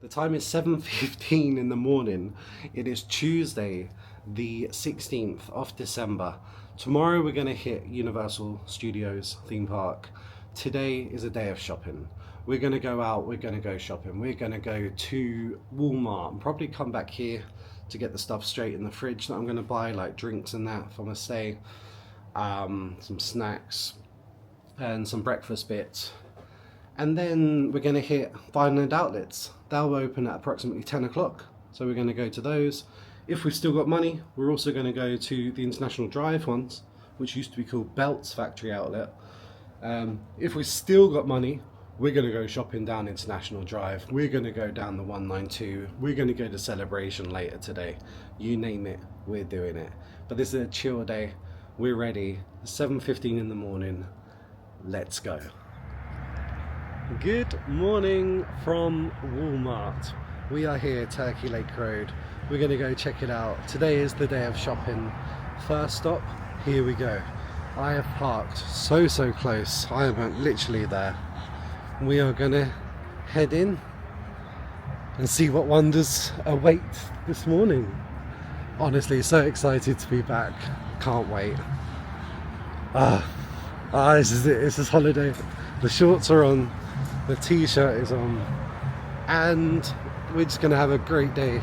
The time is 7:15 in the morning. It is Tuesday, the 16th of December. Tomorrow we're going to hit Universal Studios theme park. Today is a day of shopping. We're going to go out, we're going to go shopping. We're going to go to Walmart and probably come back here to get the stuff straight in the fridge that I'm going to buy, like drinks and that for my stay, some snacks and some breakfast bits. And then we're going to hit Vineland Outlets. They'll open at approximately 10 o'clock. So we're going to go to those. If we've still got money, we're also going to go to the International Drive ones, which used to be called Belts Factory Outlet. If we've still got money, we're going to go shopping down International Drive. We're going to go down the 192. We're going to go to Celebration later today. You name it, we're doing it. But this is a chill day. We're ready. 7:15 in the morning. Let's go. Good morning from Walmart. We are here, Turkey Lake Road. We're going to go check it out. Today is the day of shopping. First stop, here we go. I have parked so close. I am literally there. We are going to head in and see what wonders await this morning. Honestly, so excited to be back. Can't wait. This is it. This is holiday. The shorts are on. The t-shirt is on, and we're just going to have a great day.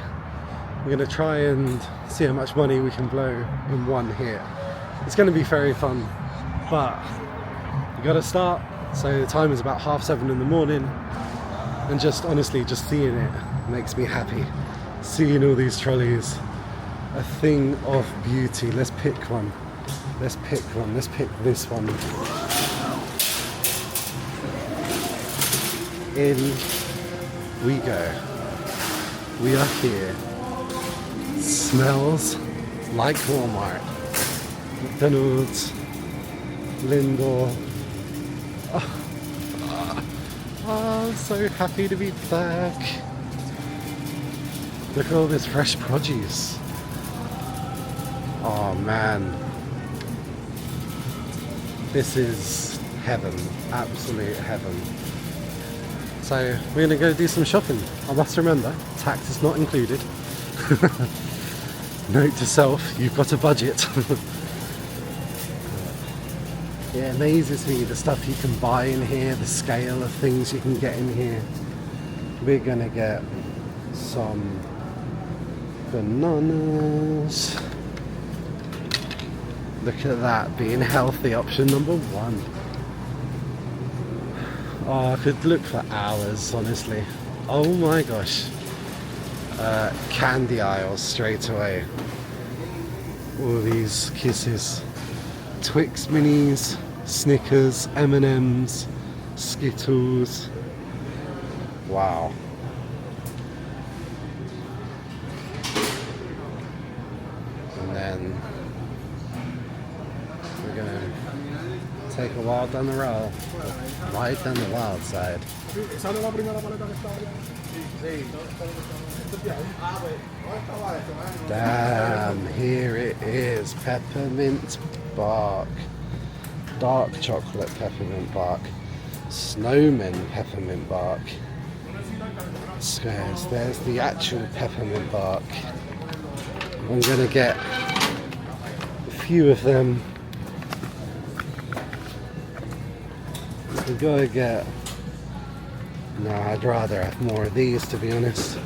We're going to try and see how much money we can blow in one hit. It's going to be very fun, but you got to start. So the time is about 7:30 in the morning, and just honestly, just seeing it makes me happy. Seeing all these trolleys, a thing of beauty. Let's pick one. Let's pick one. Let's pick this one. In we go. We are here. Smells like Walmart, McDonald's, Lindor. I'm so happy to be back. Look at all this fresh produce. Oh man. This is heaven. Absolute heaven. So we're going to go do some shopping. I must remember, tax is not included. Note to self, you've got a budget. It amazes me the stuff you can buy in here, the scale of things you can get in here. We're going to get some bananas. Look at that, being healthy, option number one. Oh, I could look for hours, honestly. Oh my gosh. Candy aisles straight away. All these kisses. Twix minis, Snickers, M&Ms, Skittles. Wow. And then we're gonna take a walk down the road. Right down the wild side. Damn, here it is. Peppermint bark. Dark chocolate peppermint bark. Snowman peppermint bark. There's the actual peppermint bark. I'm gonna get a few of them. We gotta get... No, I'd rather have more of these, to be honest.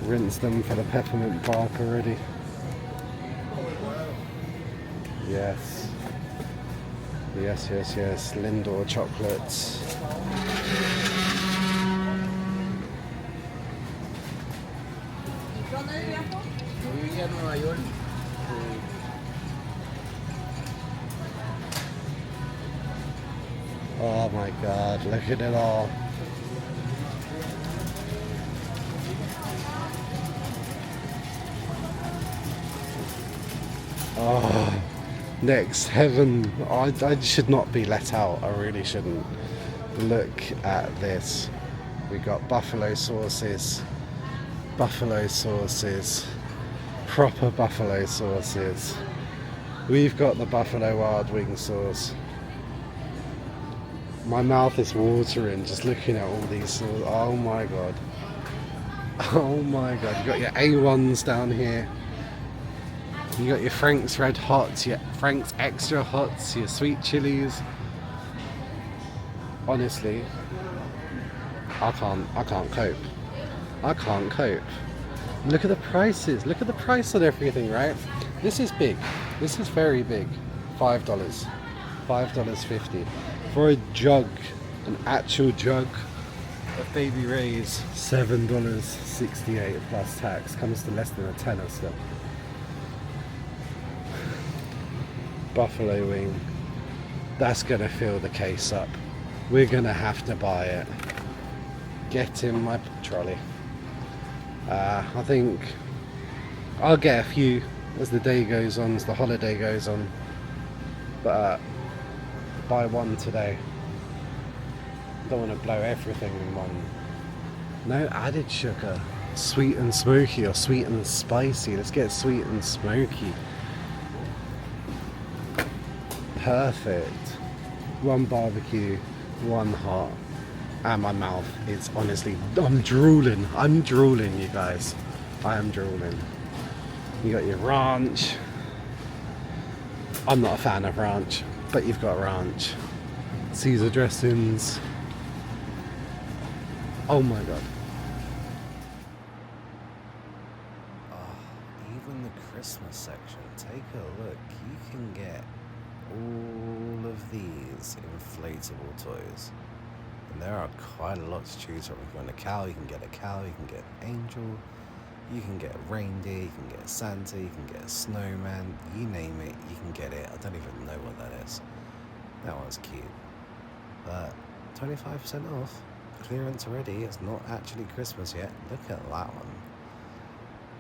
Rinse them for the peppermint bark already. Yes. Yes. Lindor chocolates. Oh my god, look at it all. Oh, next heaven. I should not be let out. I really shouldn't. Look at this. We got buffalo sauces. Proper buffalo sauces. We've got the Buffalo Wild Wing sauce. My mouth is watering just looking at all these sauces. Oh my god. Oh my god. You got your A1s down here. You got your Frank's Red Hots, your Frank's Extra Hots, your sweet chilies. Honestly, I can't cope. I can't cope. Look at the prices. Look at the price on everything, right? This is big. This is very big. $5. $5.50 for a jug, an actual jug of Baby Ray's. $7.68 plus tax, comes to less than a tenner still. Buffalo wing. That's gonna fill the case up. We're gonna have to buy it. Get in my trolley. I think I'll get a few as the day goes on, as the holiday goes on, but buy one today. Don't want to blow everything in one. No added sugar. Sweet and smoky or sweet and spicy. Let's get sweet and smoky. Perfect. One barbecue, one hot. And my mouth is honestly, I'm drooling, you guys. I am drooling. You got your ranch. I'm not a fan of ranch, but you've got ranch. Caesar dressings. Oh my god. Even the Christmas section, take a look. You can get all of these inflatable toys. And there are quite a lot to choose from. If you want a cow, you can get a cow, you can get an angel, you can get a reindeer, you can get a Santa, you can get a snowman, you name it, you can get it. I don't even know what that is. That one's cute. But 25% off, clearance already, it's not actually Christmas yet. Look at that one.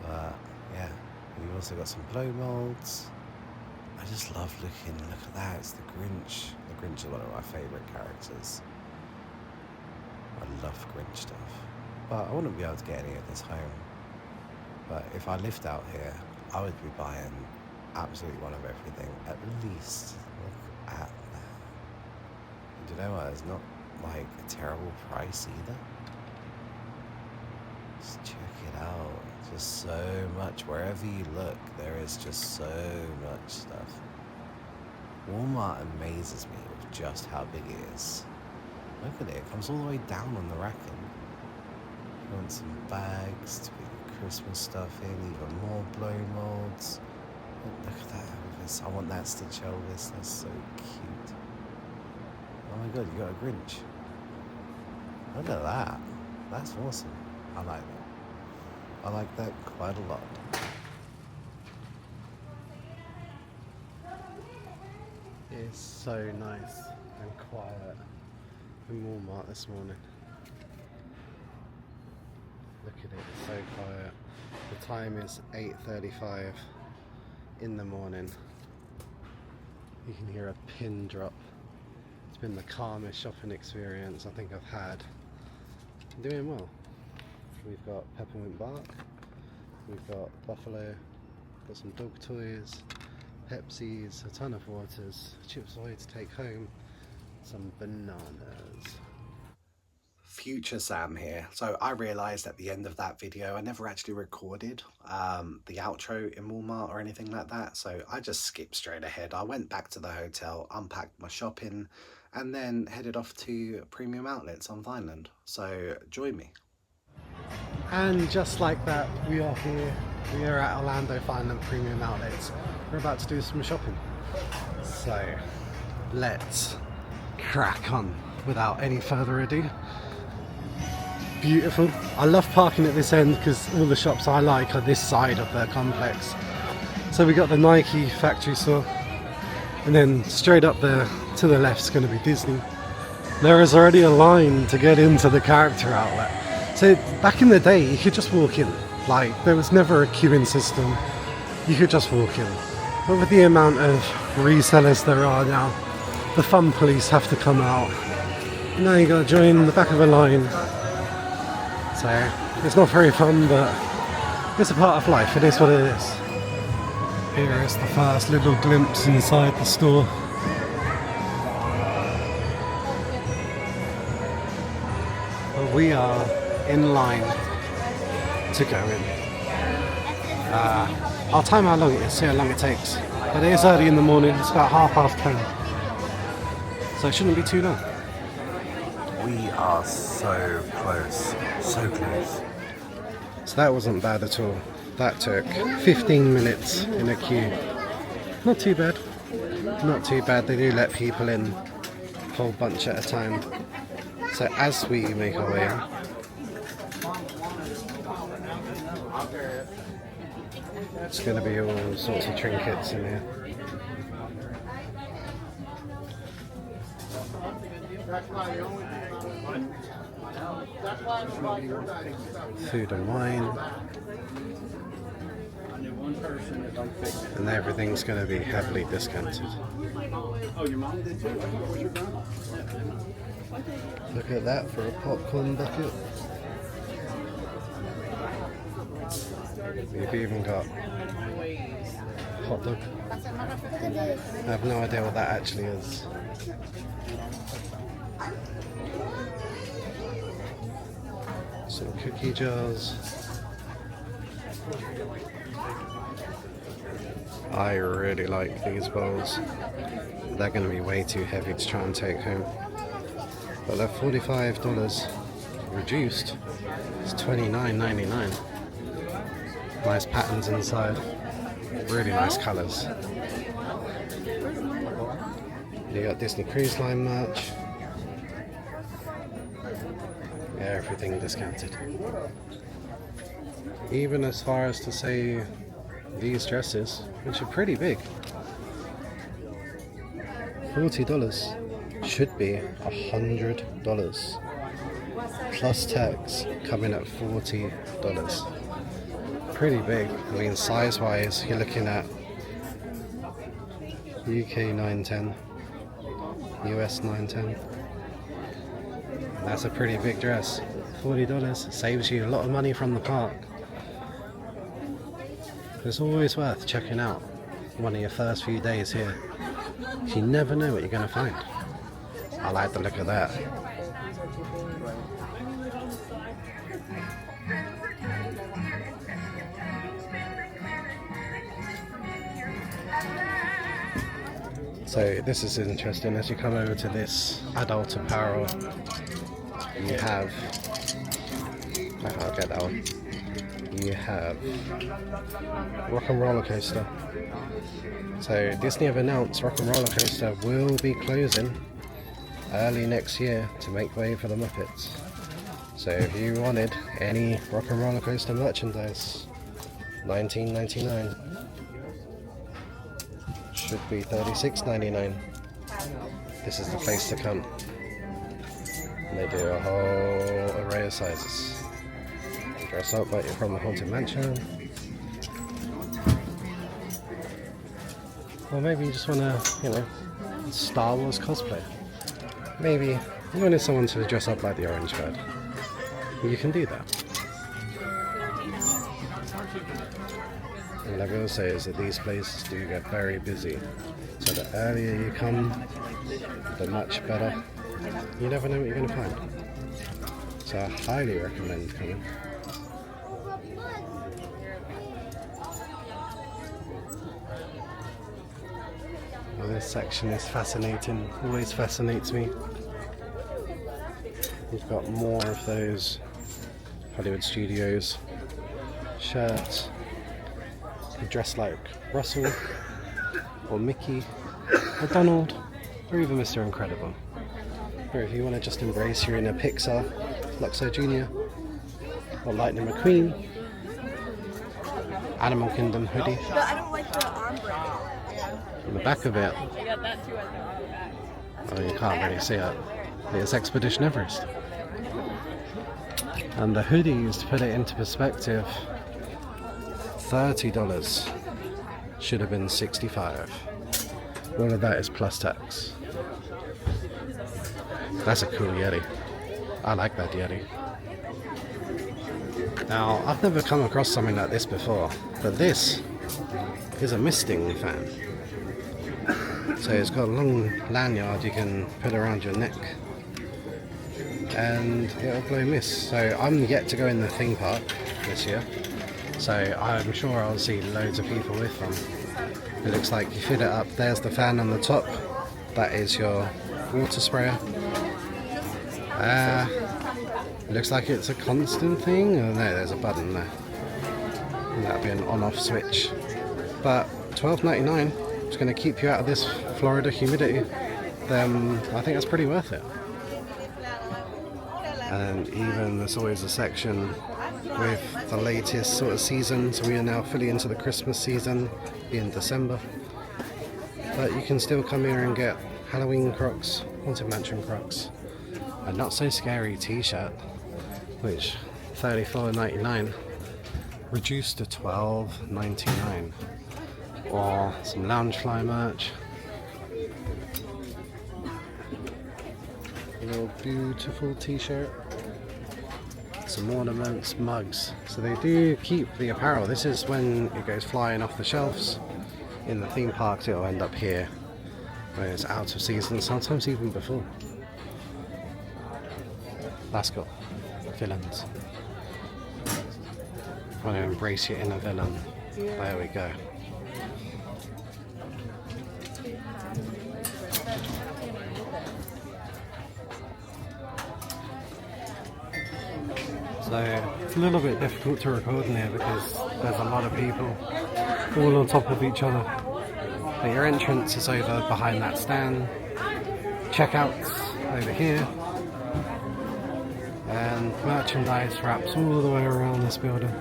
But yeah, we've also got some blow molds. I just love looking, look at that, it's the Grinch. The Grinch is one of my favourite characters. I love Grinch stuff, but I wouldn't be able to get any of this home. But if I lived out here, I would be buying absolutely one of everything, at least. Look at that. And you know what, it's not like a terrible price either. Just check it out, just so much, wherever you look, there is just so much stuff. Walmart amazes me with just how big it is. Look at it, it comes all the way down on the racking. You want some bags to put your Christmas stuff in, even more blow molds. Look at that Elvis, I want that Stitch Elvis, that's so cute. Oh my god, you got a Grinch. Look at that, that's awesome. I like that. I like that quite a lot. It's so nice and quiet in Walmart this morning. Look at it, it's so quiet. The time is 8:35 in the morning. You can hear a pin drop. It's been the calmest shopping experience I think I've had. I'm doing well. We've got peppermint bark, we've got buffalo, got some dog toys, Pepsis, a ton of waters, Chips Ahoy to take home, some bananas. Future Sam here. So I realised at the end of that video I never actually recorded the outro in Walmart or anything like that, so I just skipped straight ahead. I went back to the hotel, unpacked my shopping, and then headed off to Premium Outlets on Vineland. So join me. And just like that, we are here. We are at Orlando Vineland Premium Outlets. We're about to do some shopping. So let's crack on without any further ado. Beautiful. I love parking at this end because all the shops I like are this side of the complex. So we got the Nike factory store, and then straight up there to the left is going to be Disney. There is already a line to get into the character outlet. So back in the day you could just walk in, like there was never a queuing system, you could just walk in. But with the amount of resellers there are now, the fun police have to come out. Now you got to join the back of a line. So it's not very fun, but it's a part of life, it is what it is. Here is the first little glimpse inside the store. But we are in line to go in. I'll time how long it is, see how long it takes. But it is early in the morning, it's about 10:30. So it shouldn't be too long. We are so close, so close. So that wasn't bad at all. That took 15 minutes in a queue. Not too bad. Not too bad. They do let people in a whole bunch at a time. So as we make our way in, it's going to be all sorts of trinkets in here. Food and wine. And everything's going to be heavily discounted. Look at that for a popcorn bucket. We've even got hot dog. I have no idea what that actually is. Some cookie jars. I really like these bowls. They're going to be way too heavy to try and take home. But they're $45 reduced. It's $29.99. Nice patterns inside. Really nice colours. You got Disney Cruise Line merch. Yeah, everything discounted. Even as far as to say these dresses, which are pretty big. $40 should be $100 plus tax, coming at $40. Pretty big. I mean, size wise, you're looking at UK 910, US 910. That's a pretty big dress. $40 saves you a lot of money from the park. It's always worth checking out one of your first few days here. You never know what you're going to find. I like the look of that. So this is interesting. As you come over to this adult apparel, you have, I'll get that one. You have Rock and Roller Coaster. So Disney have announced Rock and Roller Coaster will be closing early next year to make way for the Muppets. So if you wanted any Rock and Roller Coaster merchandise, $19.99 should be $36.99. This is the place to come. And they do a whole array of sizes. Dress up like you're from the Haunted Mansion. Or maybe you just want to, Star Wars cosplay. Maybe you wanted someone to dress up like the Orange Bird. You can do that. And what I will say is that these places do get very busy. So the earlier you come, the much better. You never know what you're going to find. So I highly recommend coming. Well, this section is fascinating, always fascinates me. We've got more of those Hollywood Studios shirts. You dress like Russell, or Mickey, or Donald, or even Mr. Incredible. Or if you want to just embrace your inner Pixar, Luxo Jr., or Lightning McQueen, Animal Kingdom hoodie. But I don't like the armband. On the back of it, I got that too on the back. oh, you can't really see it. It's Expedition Everest. And the hoodies, to put it into perspective, $30 should have been $65. All of that is plus tax. That's a cool Yeti. I like that Yeti. Now, I've never come across something like this before, but this is a misting fan. So it's got a long lanyard you can put around your neck and it'll blow mist. So I'm yet to go in the theme park this year, so I'm sure I'll see loads of people with them. It looks like you fit it up. There's the fan on the top. That is your water sprayer. It looks like it's a constant thing. Oh no, there's a button there. And that'll be an on-off switch. But $12.99 is going to keep you out of this Florida humidity. Then I think that's pretty worth it. And even there's always a section with the latest sort of seasons. We are now fully into the Christmas season in December. But you can still come here and get Halloween Crocs, Haunted Mansion Crocs, a Not So Scary t-shirt, which $34.99 reduced to $12.99, or some Loungefly merch. A little beautiful t-shirt, some ornaments, mugs. So they do keep the apparel. This is when it goes flying off the shelves. In the theme parks it'll end up here when it's out of season, sometimes even before. That's got villains. Want to embrace your inner villain. There we go. So it's a little bit difficult to record in here because there's a lot of people all on top of each other. But your entrance is over behind that stand. Checkouts over here. And merchandise wraps all the way around this building.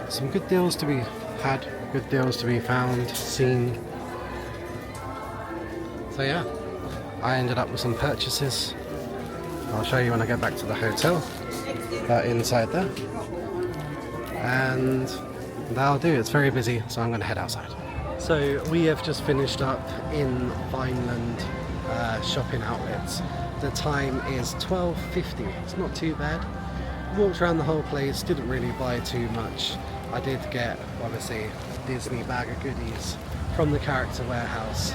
Some good deals to be had, good deals to be found, seen. So yeah, I ended up with some purchases. I'll show you when I get back to the hotel. Inside there. And that'll do, it's very busy, so I'm going to head outside. So we have just finished up in Vineland shopping outlets. The time is 12:50. It's not too bad. Walked around the whole place, didn't really buy too much. I did get, obviously, a Disney bag of goodies from the Character Warehouse,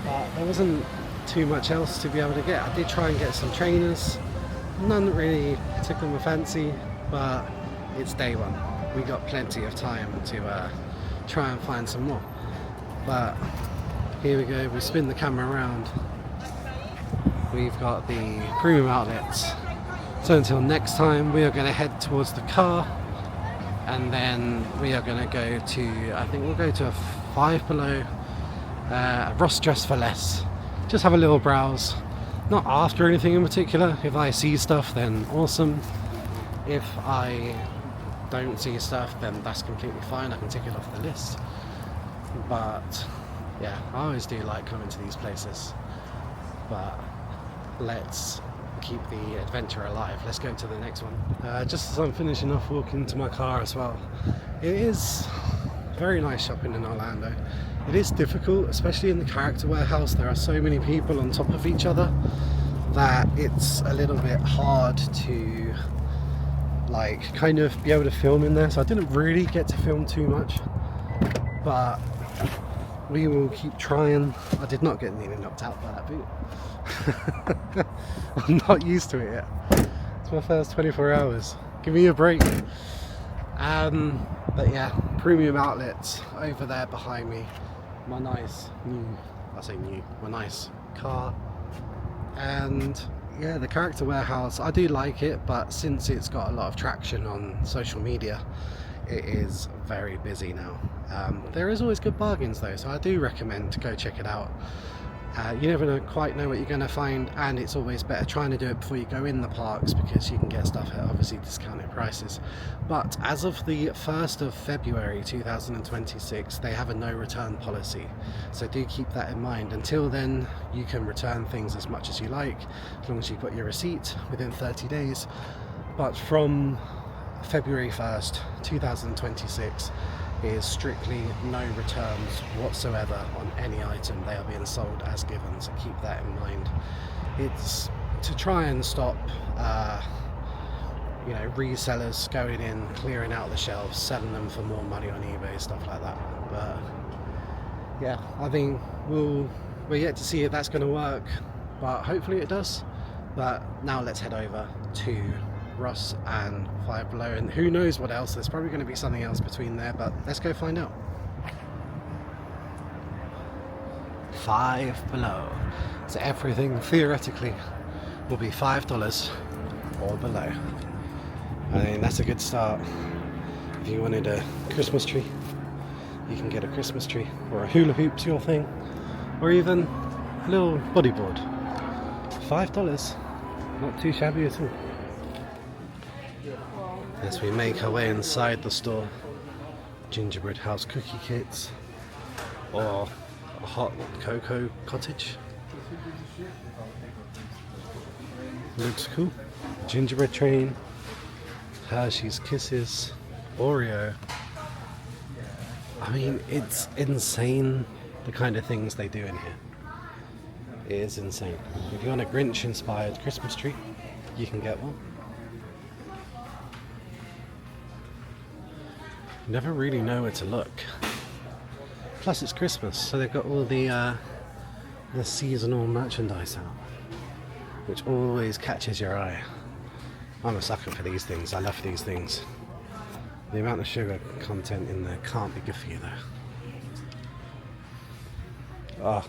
but there wasn't too much else to be able to get. I did try and get some trainers. None really tickled my fancy, but it's day one. We got plenty of time to try and find some more. But here we go, we spin the camera around. We've got the premium outlets. So until next time, we are going to head towards the car, and then we are going to go to, I think we'll go to a Five Below, Ross Dress for Less. Just have a little browse. Not after anything in particular. If I see stuff, then awesome. If I don't see stuff, then that's completely fine. I can tick it off the list. But yeah, I always do like coming to these places. But let's keep the adventure alive. Let's go to the next one. Just as I'm finishing off walking to my car as well, it is very nice shopping in Orlando. It is difficult, especially in the Character Warehouse. There are so many people on top of each other that it's a little bit hard to like kind of be able to film in there. So I didn't really get to film too much, but we will keep trying. I did not get nearly knocked out by that boot. I'm not used to it yet. It's my first 24 hours. Give me a break. But yeah, premium outlets over there behind me. My nice new, my nice car. And yeah, the Character Warehouse, I do like it, but since it's got a lot of traction on social media, it is very busy now. There is always good bargains though, so I do recommend to go check it out. You never quite know what you're going to find, and it's always better trying to do it before you go in the parks, because you can get stuff at obviously discounted prices. But as of the 1st of February 2026, they have a no return policy, so do keep that in mind. Until then, you can return things as much as you like, as long as you've got your receipt within 30 days. But from February 1st 2026 is strictly no returns whatsoever on any item. They are being sold as given, so keep that in mind. It's to try and stop you know, resellers going in, clearing out the shelves, selling them for more money on eBay, stuff like that. But yeah, I think we're yet to see if that's going to work, but hopefully it does. But now let's head over to Ross and Five Below, and who knows what else. There's probably going to be something else between there, but let's go find out. Five Below. So everything theoretically will be $5 or below. I mean, that's a good start. If you wanted a Christmas tree, you can get a Christmas tree, or a hula hoop's your thing, or even a little bodyboard. $5, not too shabby at all. As we make our way inside the store, gingerbread house cookie kits, or a hot cocoa cottage. Looks cool. Gingerbread train, Hershey's Kisses, Oreo. I mean, it's insane the kind of things they do in here. It is insane. If you want a Grinch inspired Christmas tree, you can get one. You never really know where to look. Plus it's Christmas, so they've got all the seasonal merchandise out, which always catches your eye. I'm a sucker for these things. I love these things. The amount of sugar content in there can't be good for you though. Oh,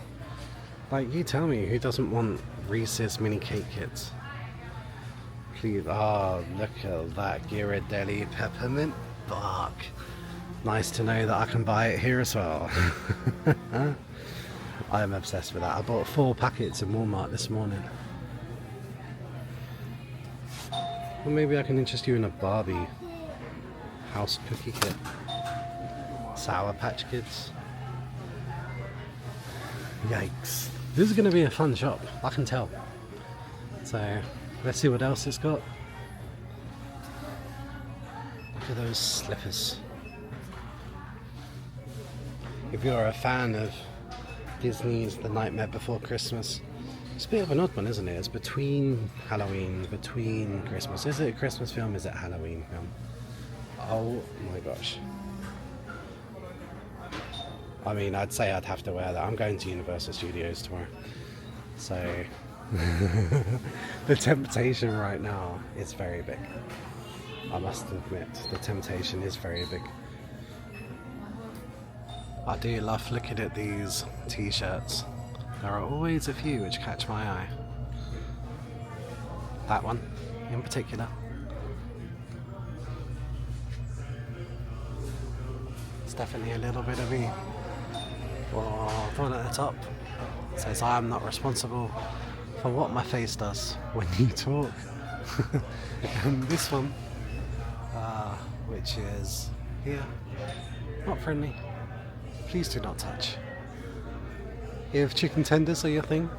like, you tell me who doesn't want Reese's mini cake kits? Please. Oh, look at that Ghirardelli peppermint bark. Nice to know that I can buy it here as well. I am obsessed with that. I bought 4 packets in Walmart this morning. Or maybe I can interest you in a Barbie house cookie kit. Sour Patch Kids. Yikes. This is going to be a fun shop, I can tell. So, let's see what else it's got. Look at those slippers. If you're a fan of Disney's The Nightmare Before Christmas, it's a bit of an odd one, isn't it? It's between Halloween, between Christmas. Is it a Christmas film? Is it a Halloween film? Oh my gosh. I mean, I'd say I'd have to wear that. I'm going to Universal Studios tomorrow. So, the temptation right now is very big. I must admit, the temptation is very big. I do love looking at these t-shirts. There are always a few which catch my eye. That one, in particular. It's definitely a little bit of me. Oh, the one at the top says I am not responsible for what my face does when you talk. And this one, which is here, not friendly. Please do not touch. If chicken tenders are your thing,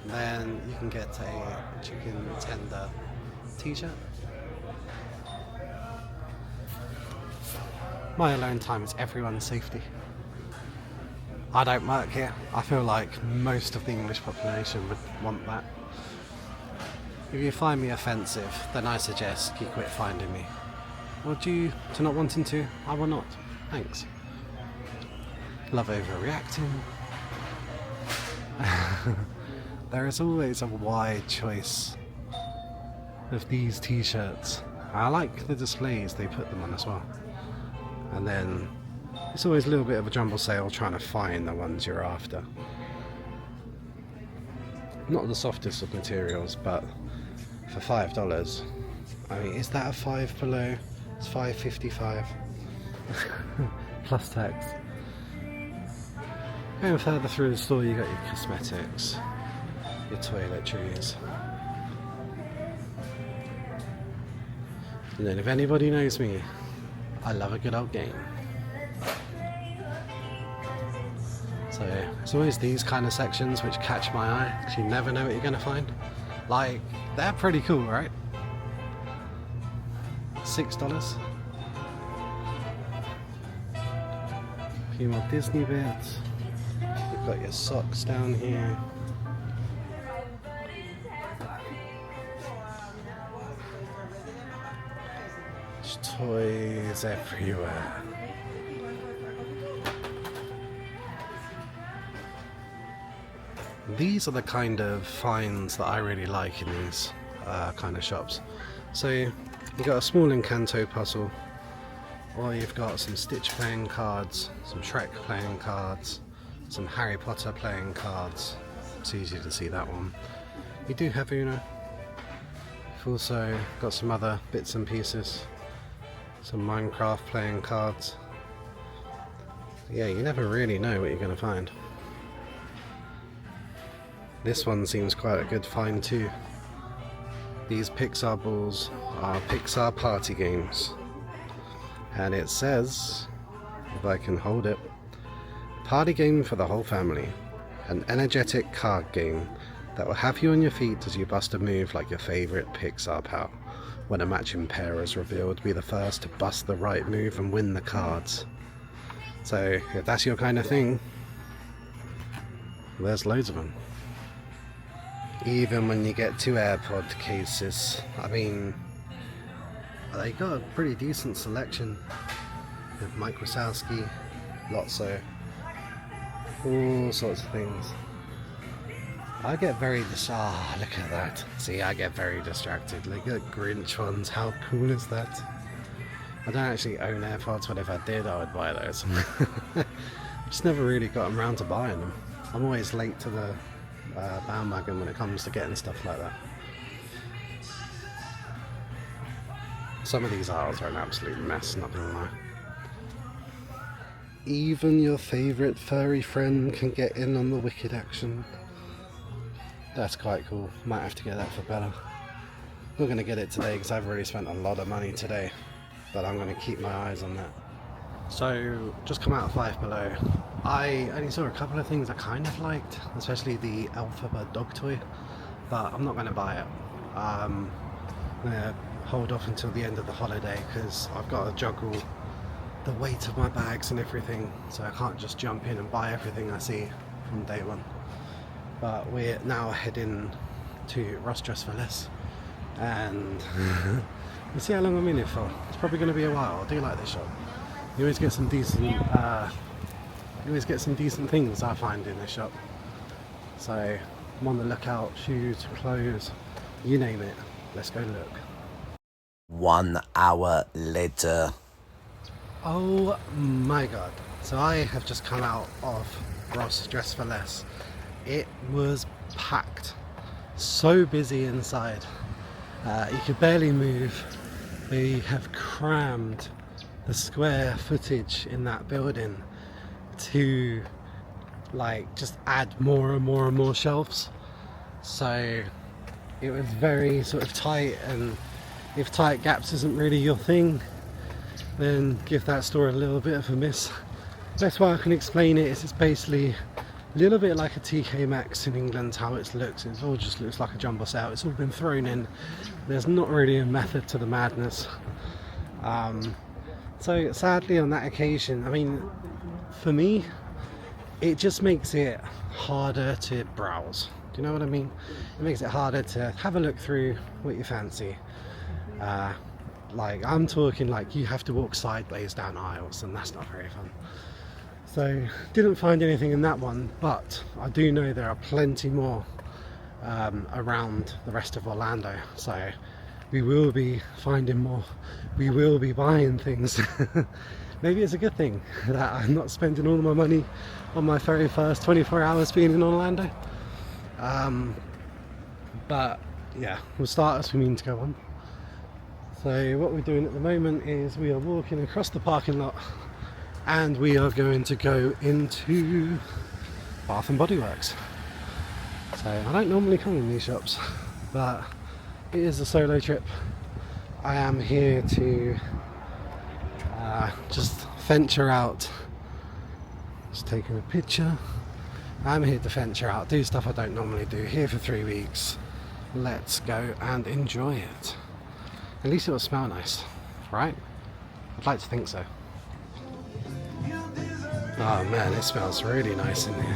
then you can get a chicken tender t-shirt. My alone time is everyone's safety. I don't work here. I feel like most of the English population would want that. If you find me offensive, then I suggest you quit finding me. Or due to not wanting to, I will not. Thanks. Love overreacting. There is always a wide choice of these t-shirts. I like the displays they put them on as well. And then it's always a little bit of a jumble sale trying to find the ones you're after. Not the softest of materials, but for $5. I mean, is that a $5 below? It's $5.55 plus tax. Going further through the store, you got your cosmetics, your toiletries. And then if anybody knows me, I love a good old game. So it's always these kind of sections which catch my eye, because you never know what you're going to find. Like, they're pretty cool, right? $6. A few more Disney bits. You've got your socks down here. toys everywhere. These are the kind of finds that I really like in these kind of shops. So you've got a small Encanto puzzle, or you've got some Stitch playing cards, some Shrek playing cards, some Harry Potter playing cards. It's easy to see that one. You do have Uno. You've also got some other bits and pieces, some Minecraft playing cards. Yeah, you never really know what you're going to find. This one seems quite a good find too. These Pixar balls are Pixar party games. And it says, if I can hold it, party game for the whole family. An energetic card game that will have you on your feet as you bust a move like your favourite Pixar pal. When a matching pair is revealed, be the first to bust the right move and win the cards. So if that's your kind of thing, there's loads of them. Even when you get 2 AirPod cases, I mean, they got a pretty decent selection with Mike Wazowski, Lotso, all sorts of things. I get very look at that. See, I get very distracted. Look at Grinch ones, how cool is that? I don't actually own AirPods, but if I did, I would buy those. Just never really gotten around to buying them. I'm always late to the bandwagon when it comes to getting stuff like that. Some of these aisles are an absolute mess, not gonna lie. Even your favourite furry friend can get in on the wicked action. That's quite cool. Might have to get that for Bella. Not gonna get it today because I've already spent a lot of money today, but I'm gonna keep my eyes on that. So, just come out of Five Below. I only saw a couple of things I kind of liked, especially the Elphaba dog toy, but I'm not going to buy it. I'm going to hold off until the end of the holiday because I've got to juggle the weight of my bags and everything, so I can't just jump in and buy everything I see from day one. But we're now heading to Ross Dress for Less, and we'll see how long I'm in here for. It's probably going to be a while. I do like this shop. You always get some decent things, I find, in this shop. So I'm on the lookout. Shoes, clothes, you name it. Let's go look. 1 hour later. Oh my god. So I have just come out of Ross Dress for Less. It was packed. So busy inside. You could barely move. They have crammed the square footage in that building to like just add more and more and more shelves. So it was very sort of tight, and if tight gaps isn't really your thing, then give that store a little bit of a miss. Best way I can explain it is it's basically a little bit like a TK Maxx in England, how it looks. It all just looks like a jumble sale. It's all been thrown in. There's not really a method to the madness. So sadly on that occasion, I mean, for me, it just makes it harder to browse. Do you know what I mean? It makes it harder to have a look through what you fancy. Like, I'm talking like you have to walk sideways down aisles, and that's not very fun. So didn't find anything in that one, but I do know there are plenty more around the rest of Orlando. So we will be finding more. We will be buying things. Maybe it's a good thing that I'm not spending all of my money on my very first 24 hours being in Orlando. But yeah, we'll start as we mean to go on. So what we're doing at the moment is we are walking across the parking lot, and we are going to go into Bath and Body Works. So I don't normally come in these shops, but it is a solo trip. I am here to just venture out. Just taking a picture. I'm here to venture out, do stuff I don't normally do. Here for 3 weeks. Let's go and enjoy it. At least it will smell nice, right? I'd like to think so. Oh man, it smells really nice in here.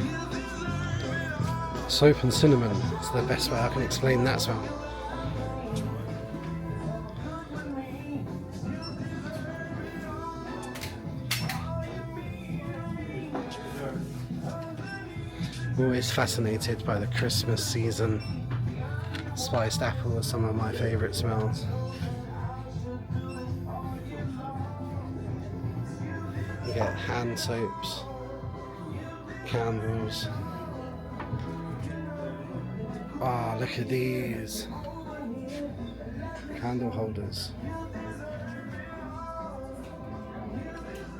Soap and cinnamon is the best way I can explain that smell. Always fascinated by the Christmas season. Spiced apple are some of my favourite smells. You get hand soaps, candles. Ah, look at these candle holders.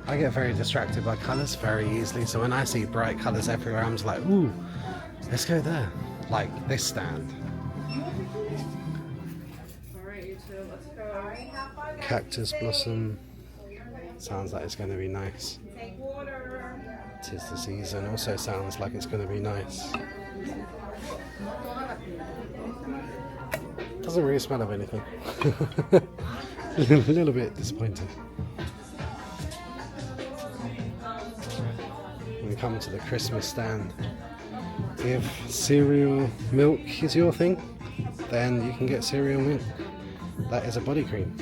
I get very distracted by colours very easily, so when I see bright colours everywhere, I'm just like, ooh, let's go there. Like this stand. Cactus blossom. Sounds like it's going to be nice. 'Tis the season. Also sounds like it's going to be nice. Doesn't really smell of anything. A little bit disappointing. When we come to the Christmas stand, if cereal milk is your thing, then you can get cereal milk. That is a body cream.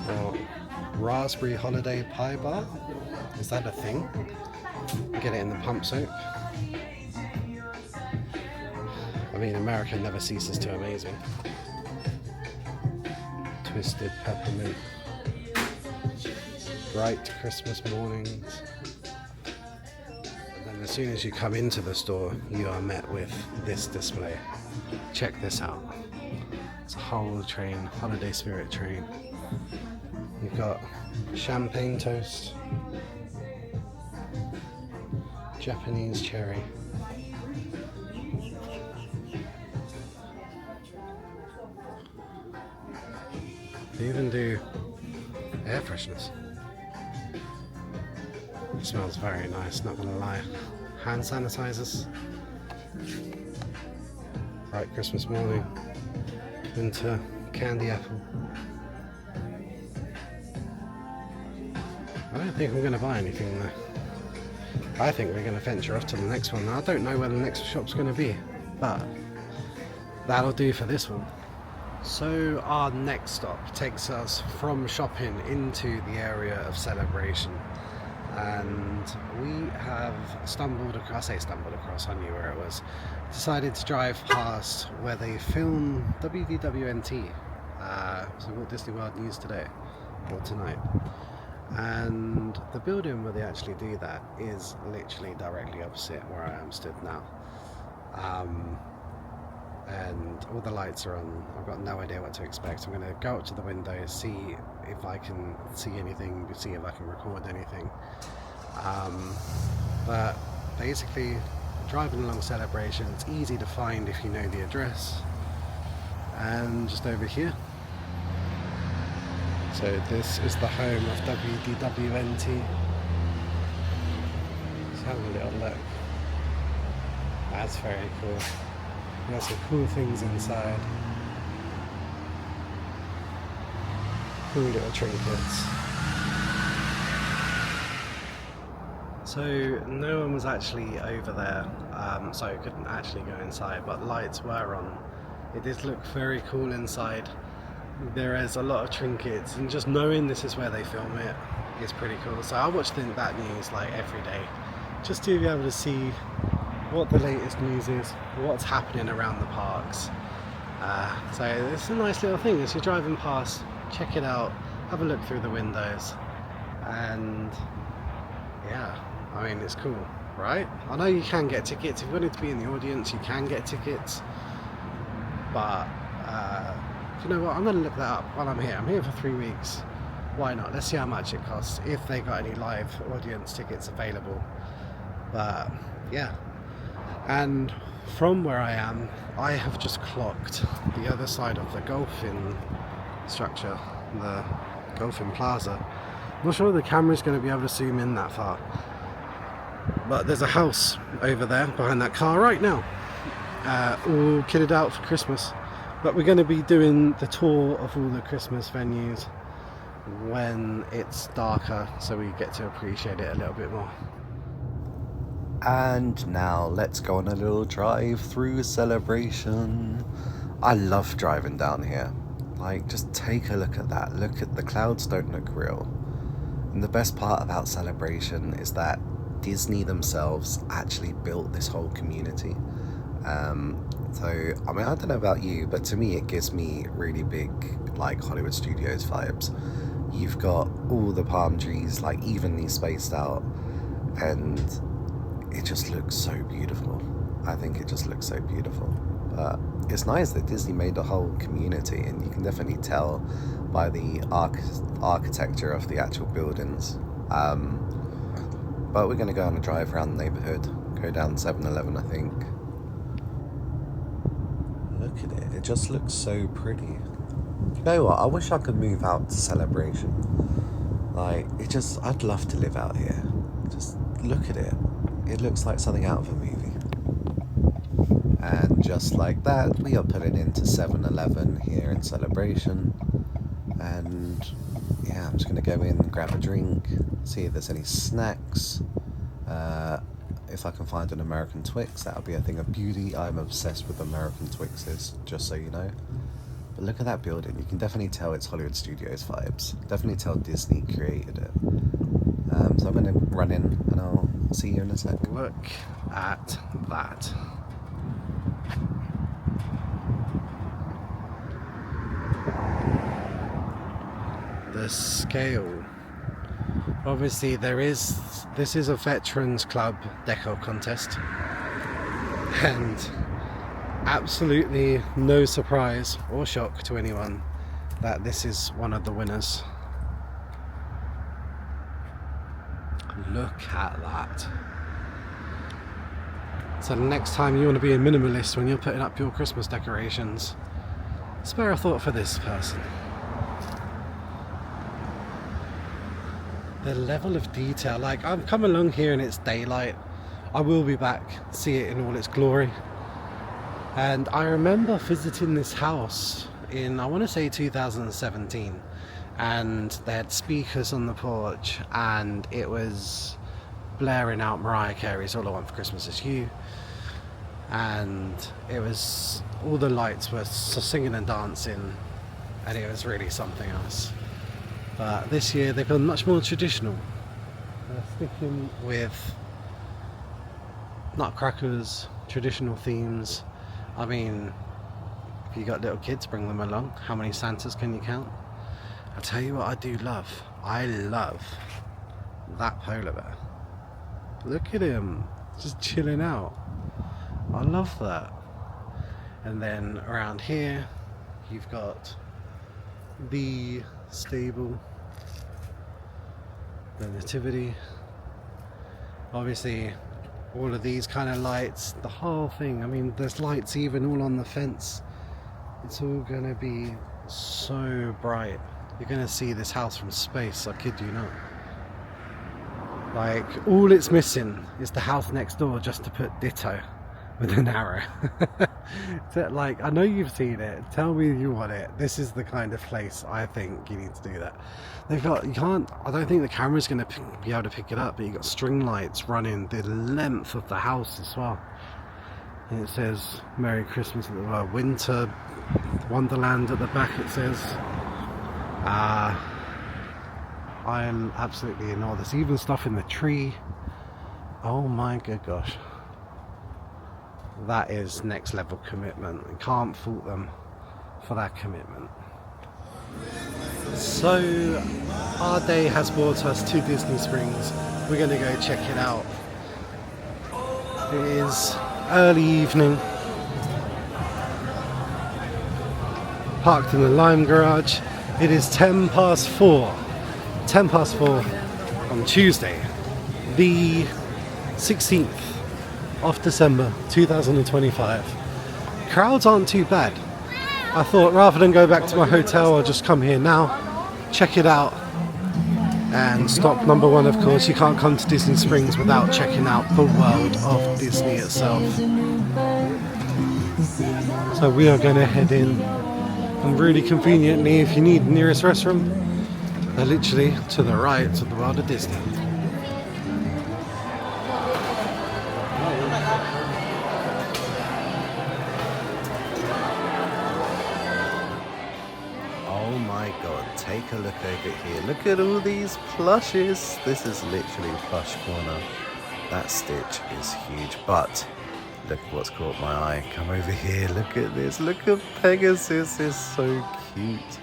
Or raspberry holiday pie bar. Is that a thing? Get it in the pump soap. I mean, America never ceases to amaze me. Twisted peppermint. Bright Christmas mornings. And then as soon as you come into the store, you are met with this display. Check this out. It's a whole train, holiday spirit train. You've got champagne toast, Japanese cherry, they even do air freshness. It smells very nice, not gonna lie. Hand sanitizers. Bright Christmas morning. Into candy apple. I don't think I'm going to buy anything there. I think we're going to venture off to the next one. I don't know where the next shop's going to be, but that'll do for this one. So our next stop takes us from shopping into the area of celebration, and we have stumbled across, I knew where it was, decided to drive past where they film WDWNT, so Walt Disney World News Today, or tonight. And the building where they actually do that is literally directly opposite where I am stood now. And all the lights are on. I've got no idea what to expect. I'm going to go up to the window, see if I can see anything, see if I can record anything. But basically, driving along Celebration, it's easy to find if you know the address. And just over here. So this is the home of WDWNT. Let's have a little look. That's very cool. There's some cool things inside. Cool little trinkets. So no one was actually over there, so I couldn't actually go inside, but lights were on. It did look very cool inside. There is a lot of trinkets, and just knowing this is where they film it is pretty cool. So I watch that news like every day, just to be able to see what the latest news is, what's happening around the parks. So it's a nice little thing. As you're driving past, check it out, have a look through the windows, and yeah, I mean, it's cool, right? I know you can get tickets. If you wanted to be in the audience, you can get tickets, but you know what, I'm going to look that up while I'm here. I'm here for 3 weeks. Why not? Let's see how much it costs, if they got any live audience tickets available. But yeah, and from where I am, I have just clocked the other side of the golfing structure, the golfing plaza. I'm not sure the camera's going to be able to zoom in that far, but there's a house over there behind that car right now, all kitted out for Christmas. But we're going to be doing the tour of all the Christmas venues when it's darker, so we get to appreciate it a little bit more. And now let's go on a little drive through Celebration. I love driving down here. Like, just take a look at that. Look at the clouds, don't look real. And the best part about Celebration is that Disney themselves actually built this whole community. So, I mean, I don't know about you, but to me it gives me really big, like, Hollywood Studios vibes. You've got all the palm trees, like, evenly spaced out, and it just looks so beautiful. I think it just looks so beautiful. But it's nice that Disney made a whole community, and you can definitely tell by the architecture of the actual buildings. But we're going to go on a drive around the neighborhood, go down 7-Eleven, I think. Look at it, it just looks so pretty. You know what, I wish I could move out to Celebration. Like, I'd love to live out here. Just look at it. It looks like something out of a movie. And just like that, we are putting into 7-Eleven here in Celebration. And yeah, I'm just going to go in, grab a drink, see if there's any snacks. If I can find an American Twix, that would be a thing of beauty. I'm obsessed with American Twixes, just so you know. But look at that building. You can definitely tell it's Hollywood Studios vibes. Definitely tell Disney created it. So I'm going to run in and I'll see you in a sec. Look at that. The scale. Obviously this is a Veterans Club deco contest, and absolutely no surprise or shock to anyone that this is one of the winners. Look at that. So the next time you want to be a minimalist when you're putting up your Christmas decorations, spare a thought for this person. The level of detail, like, I've come along here and it's daylight. I will be back, see it in all its glory. And I remember visiting this house in, I want to say 2017, and they had speakers on the porch and it was blaring out Mariah Carey's All I Want for Christmas Is You, and it was, all the lights were singing and dancing, and it was really something else. But this year they've gone much more traditional. They're sticking with nutcrackers, traditional themes. I mean, if you got little kids, bring them along. How many Santas can you count? I'll tell you what I do love. I love that polar bear. Look at him, just chilling out. I love that. And then around here, you've got the stable, the nativity, obviously all of these kind of lights, the whole thing. I mean, there's lights even all on the fence. It's all gonna be so bright. You're gonna see this house from space, I kid you not. Like, all it's missing is the house next door just to put ditto with an arrow. So, like, I know you've seen it, tell me you want it. This is the kind of place I think you need to do that. They've got, you can't, I don't think the camera's going to be able to pick it up, but you've got string lights running the length of the house as well. And it says Merry Christmas at the Winter Wonderland at the back, it says. I am absolutely in awe. There's even stuff in the tree. Oh my good gosh. That is next level commitment. You can't fault them for that commitment. So our day has brought us to Disney Springs. We're going to go check it out. It is early evening. Parked in the Lime Garage. It is 10 past 4. 10 past 4 on Tuesday, the 16th of December 2025. Crowds aren't too bad. I thought rather than go back to my hotel, I'll just come here now, check it out. And stop number one, of course, you can't come to Disney Springs without checking out the world of Disney itself. So we are going to head in, and really conveniently, if you need the nearest restroom, they're literally to the right of the world of Disney. Oh my god, take a look over here. Look at all these plushes. This is literally plush corner. That Stitch is huge, but look what's caught my eye. Come over here, look at this. Look at Pegasus, it's so cute.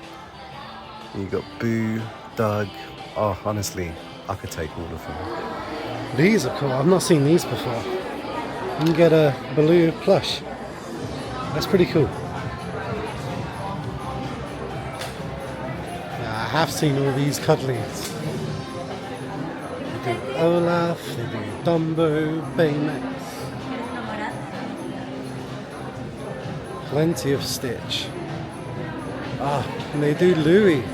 You got Boo, Doug. Oh, honestly, I could take all of them. These are cool. I've not seen these before. You can get a Baloo plush. That's pretty cool. Yeah, I have seen all these cuddlies. They do Olaf, they do Dumbo, Baymax. Plenty of Stitch. Ah, and they do Louie.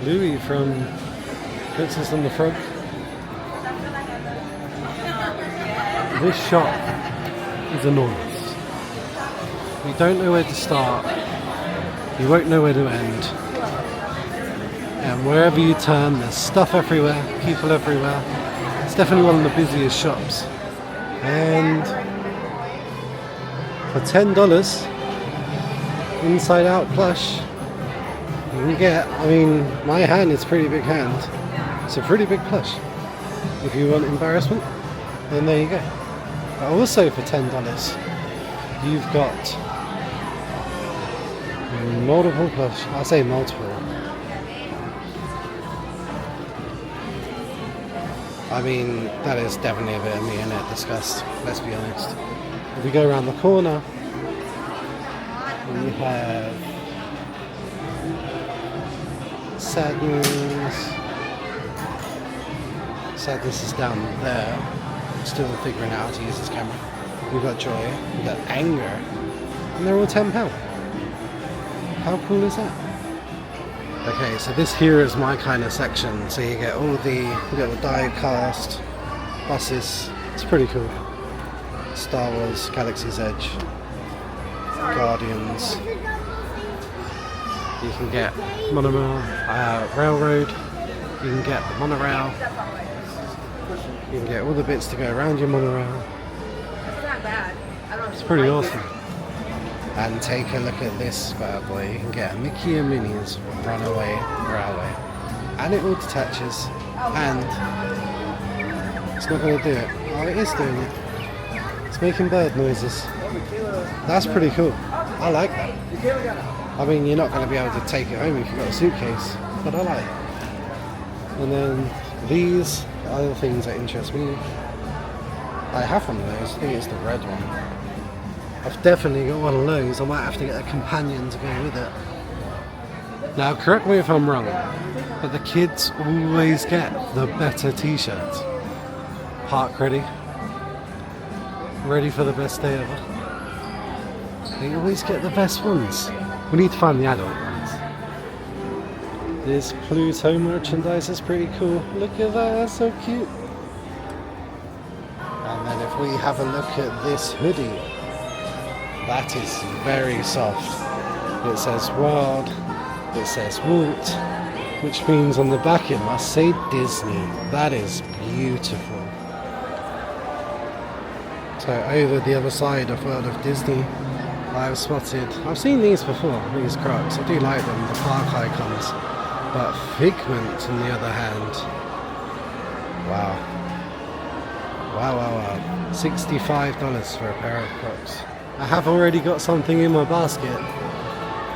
Louie from Princess and the Frog. This shop is enormous. You don't know where to start. You won't know where to end. And wherever you turn, there's stuff everywhere, people everywhere. It's definitely one of the busiest shops. And for $10, inside out plush, you can get, I mean, my hand is a pretty big hand. It's a pretty big plush. If you want embarrassment, then there you go. But also for $10, you've got multiple plush. I say multiple. I mean, that is definitely a bit of me in it, disgust, let's be honest. If we go around the corner, we have Sadness. Sadness is down there. Still figuring out how to use this camera. We've got Joy, we've got Anger, and they're all £10. How cool is that? Okay, so this here is my kind of section. So you get all the, you got the die cast buses. It's pretty cool. Star Wars, Galaxy's Edge, Guardians. You can get monorail, railroad. You can get the monorail. You can get all the bits to go around your monorail. It's pretty awesome. And take a look at this bad boy. You can get a Mickey and Minnie's Runaway Railway. And it all detaches. And it's not going to do it. Oh, it is doing it. It's making bird noises. That's pretty cool. I like that. I mean, you're not going to be able to take it home if you've got a suitcase. But I like it. And then these are the things that interest me. I have one of those. I think it's the red one. I've definitely got one of those. I might have to get a companion to go with it. Now, correct me if I'm wrong, but the kids always get the better t-shirts. Park ready. Ready for the best day ever. They always get the best ones. We need to find the adult ones. This Pluto merchandise is pretty cool. Look at that, that's so cute. And then if we have a look at this hoodie, that is very soft. It says World, it says Walt, which means on the back it must say Disney. That is beautiful. So over the other side of World of Disney, I've spotted, I've seen these before, these Crocs. I do like them, the park icons. But Figment on the other hand, wow. Wow. $65 for a pair of Crocs. I have already got something in my basket,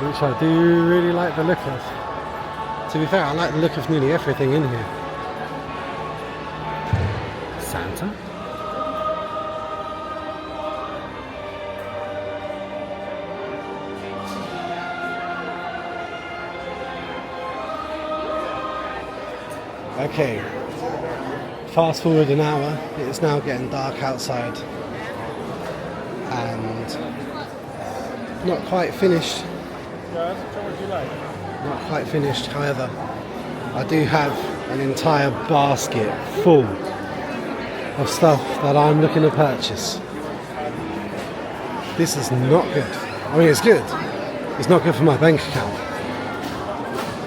which I do really like the look of. To be fair, I like the look of nearly everything in here. Santa? Okay, fast forward an hour, it is now getting dark outside and not quite finished. Not quite finished, however, I do have an entire basket full of stuff that I'm looking to purchase. This is not good. I mean, it's good. It's not good for my bank account.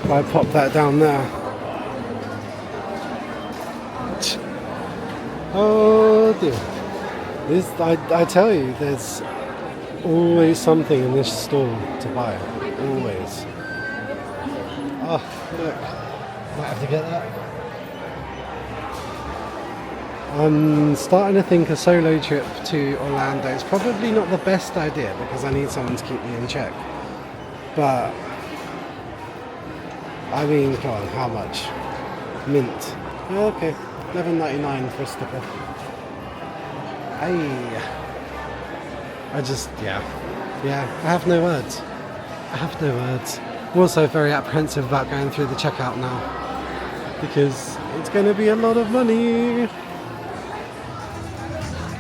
If I pop that down there. Oh dear. This, I tell you, there's always something in this store to buy. Always. Oh, look. Might have to get that. I'm starting to think a solo trip to Orlando is probably not the best idea because I need someone to keep me in check. But I mean, come on, how much? Mint. Oh, okay, $11.99 for a sticker. Hey, I have no words. I'm also very apprehensive about going through the checkout now because it's going to be a lot of money.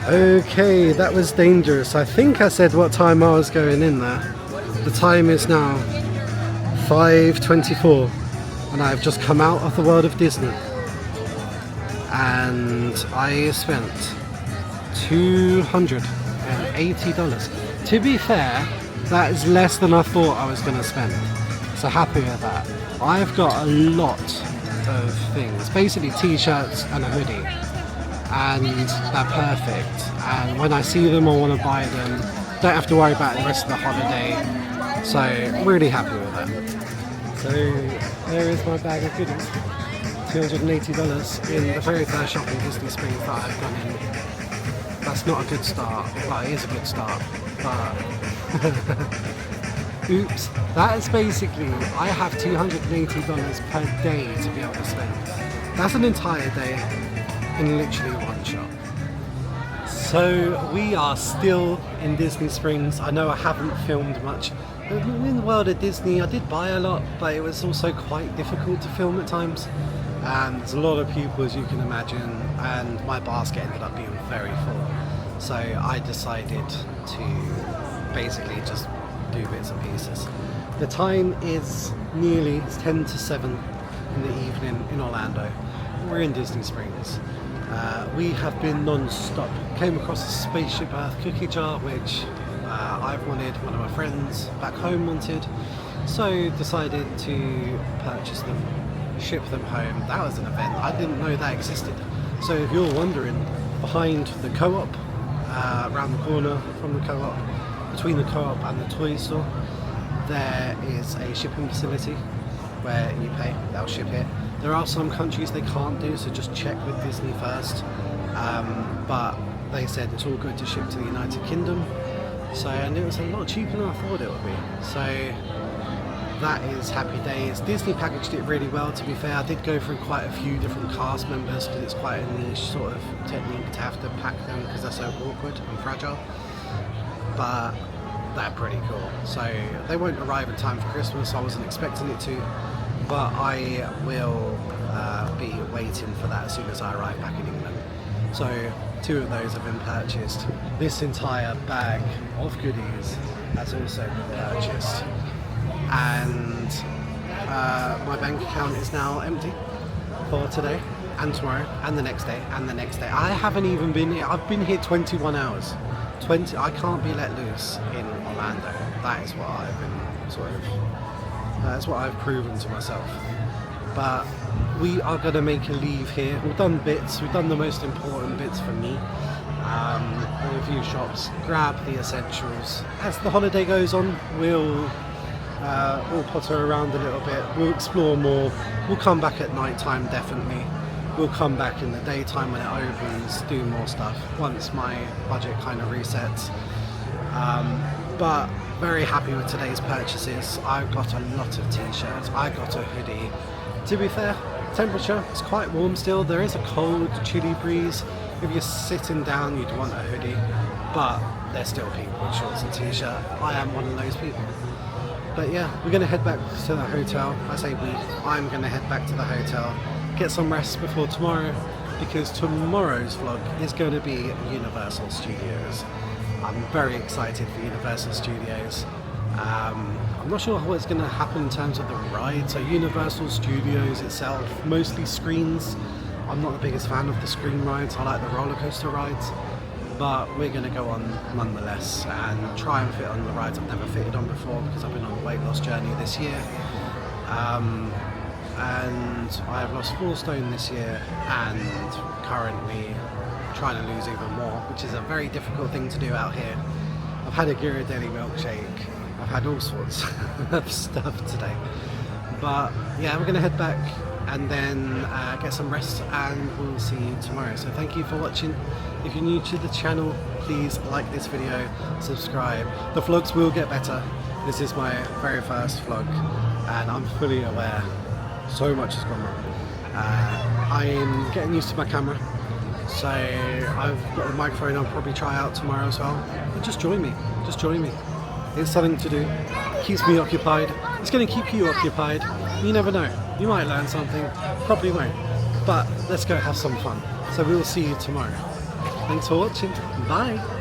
Okay, that was dangerous. I think I said what time I was going in there. The time is now 5:24 and I've just come out of the world of Disney and I spent $280. To be fair, that is less than I thought I was going to spend, so happy with that. I've got a lot of things, basically t-shirts and a hoodie, and they're perfect, and when I see them I want to buy them, don't have to worry about the rest of the holiday, so really happy with that. So there is my bag of goodies, $280 in the very first shop in Disney Springs that I've gone in. That's not a good start. Well, it is a good start, but oops. That is basically, I have $280 per day to be able to spend. That's an entire day in literally one shop. So we are still in Disney Springs. I know I haven't filmed much. In the world of Disney, I did buy a lot, but it was also quite difficult to film at times. And there's a lot of people, as you can imagine, and my basket ended up being very full. So I decided to basically just do bits and pieces. The time is nearly 10 to 7 in the evening in Orlando. We're in Disney Springs. We have been non-stop. Came across a Spaceship Earth cookie jar, which I've wanted, one of my friends back home wanted, so decided to purchase them, ship them home. That was an event. I didn't know that existed. So if you're wondering, behind the co-op, around the corner from the co-op, between the co-op and the toy store, there is a shipping facility where you pay, they'll ship it. There are some countries they can't do, so just check with Disney first. But they said it's all good to ship to the United Kingdom. So, and it was a lot cheaper than I thought it would be. So that is happy days. Disney packaged it really well, to be fair. I did go through quite a few different cast members because it's quite a niche sort of technique to have to pack them because they're so awkward and fragile. But they're pretty cool. So they won't arrive in time for Christmas. I wasn't expecting it to, but I will be waiting for that as soon as I arrive back in England. So 2 of those have been purchased. This entire bag of goodies has also been purchased. And my bank account is now empty for today and tomorrow and the next day and the next day. I haven't even been here. I've been here 21 hours. I can't be let loose in Orlando. That is what I've been that's what I've proven to myself. But we are going to make a leave here. We've done bits. We've done the most important bits for me. In a few shops, grab the essentials. As the holiday goes on, we'll potter around a little bit. We'll explore more. We'll come back at night time, definitely. We'll come back in the daytime when it opens, do more stuff once my budget kind of resets. But very happy with today's purchases. I've got a lot of t-shirts. I got a hoodie. To be fair, temperature is quite warm still. There is a cold, chilly breeze. If you're sitting down, you'd want a hoodie, but there's still people in shorts and t-shirt. I am one of those people. But yeah, we're going to head back to the hotel. I say we. I'm going to head back to the hotel, get some rest before tomorrow, because tomorrow's vlog is going to be Universal Studios. I'm very excited for Universal Studios. I'm not sure what's going to happen in terms of the ride. So Universal Studios itself, mostly screens. I'm not the biggest fan of the screen rides. I like the roller coaster rides, but we're going to go on nonetheless and try and fit on the rides I've never fitted on before because I've been on a weight loss journey this year. And I have lost 4 stone this year and currently trying to lose even more, which is a very difficult thing to do out here. I've had a Ghirardelli milkshake. I've had all sorts of stuff today. But yeah, we're going to head back and then get some rest, and we'll see you tomorrow. So thank you for watching. If you're new to the channel, please like this video, subscribe. The vlogs will get better. This is my very first vlog and I'm fully aware so much has gone wrong. I'm getting used to my camera, so I've got the microphone. I'll probably try out tomorrow as well. But just join me, it's something to do, keeps me occupied. It's going to keep you occupied. You never know, you might learn something, probably won't, but let's go have some fun. So we will see you tomorrow. Thanks for watching, bye.